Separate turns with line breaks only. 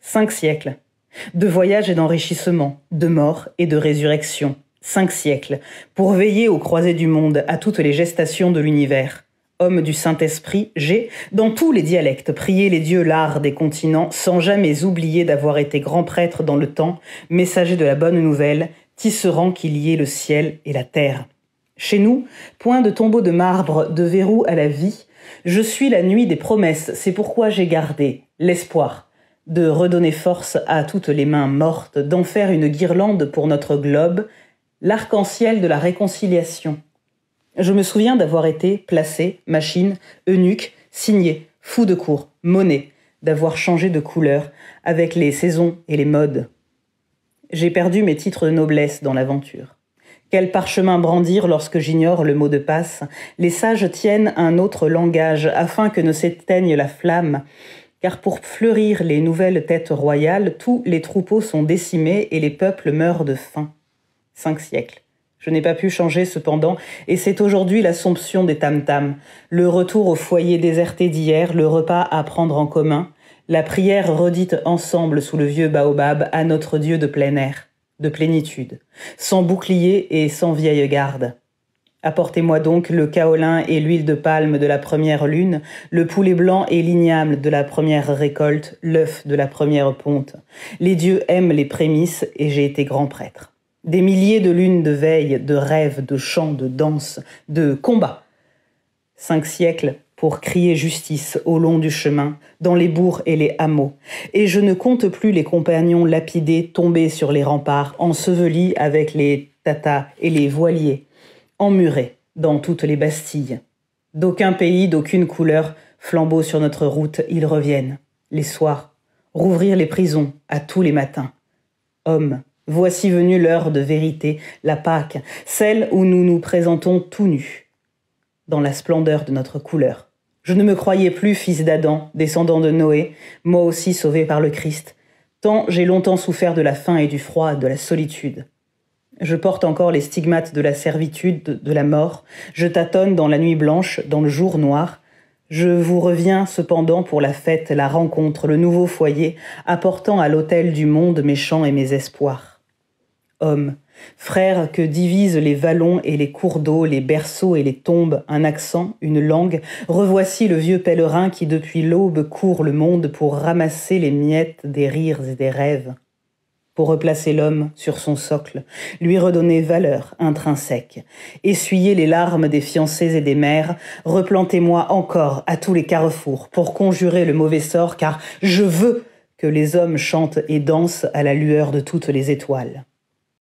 5 siècles. De voyage et d'enrichissement, de mort et de résurrection. 5 siècles, pour veiller aux croisées du monde, à toutes les gestations de l'univers. Homme du Saint-Esprit, j'ai, dans tous les dialectes, prié les dieux l'art des continents, sans jamais oublier d'avoir été grand prêtre dans le temps, messager de la bonne nouvelle, tisserand qui liait le ciel et la terre. Chez nous, point de tombeau de marbre, de verrou à la vie, je suis la nuit des promesses, c'est pourquoi j'ai gardé l'espoir de redonner force à toutes les mains mortes, d'en faire une guirlande pour notre globe, l'arc-en-ciel de la réconciliation. Je me souviens d'avoir été placé, machine, eunuque, signé, fou de cour, monnaie, d'avoir changé de couleur avec les saisons et les modes. J'ai perdu mes titres de noblesse dans l'aventure. Quel parchemin brandir lorsque j'ignore le mot de passe? Les sages tiennent un autre langage afin que ne s'éteigne la flamme, car pour fleurir les nouvelles têtes royales, tous les troupeaux sont décimés et les peuples meurent de faim. 5 siècles. Je n'ai pas pu changer cependant, et c'est aujourd'hui l'assomption des tam-tams, le retour au foyer déserté d'hier, le repas à prendre en commun, la prière redite ensemble sous le vieux baobab à notre Dieu de plein air, de plénitude, sans bouclier et sans vieille garde. Apportez-moi donc le kaolin et l'huile de palme de la première lune, le poulet blanc et l'igname de la première récolte, l'œuf de la première ponte. Les dieux aiment les prémices et j'ai été grand prêtre. Des milliers de lunes de veille, de rêves, de chants, de danses, de combats. 5 siècles pour crier justice au long du chemin, dans les bourgs et les hameaux. Et je ne compte plus les compagnons lapidés tombés sur les remparts, ensevelis avec les tatas et les voiliers, emmurés dans toutes les bastilles. D'aucun pays, d'aucune couleur, flambeau sur notre route, ils reviennent, les soirs, rouvrir les prisons à tous les matins. Hommes, voici venue l'heure de vérité, la Pâque, celle où nous nous présentons tout nus, dans la splendeur de notre couleur. Je ne me croyais plus fils d'Adam, descendant de Noé, moi aussi sauvé par le Christ, tant j'ai longtemps souffert de la faim et du froid, de la solitude. Je porte encore les stigmates de la servitude, de la mort, je tâtonne dans la nuit blanche, dans le jour noir. Je vous reviens cependant pour la fête, la rencontre, le nouveau foyer, apportant à l'autel du monde mes chants et mes espoirs. Hommes, frères que divisent les vallons et les cours d'eau, les berceaux et les tombes, un accent, une langue, revoici le vieux pèlerin qui depuis l'aube court le monde pour ramasser les miettes des rires et des rêves, pour replacer l'homme sur son socle, lui redonner valeur intrinsèque, essuyer les larmes des fiancés et des mères, replantez-moi encore à tous les carrefours pour conjurer le mauvais sort, car je veux que les hommes chantent et dansent à la lueur de toutes les étoiles.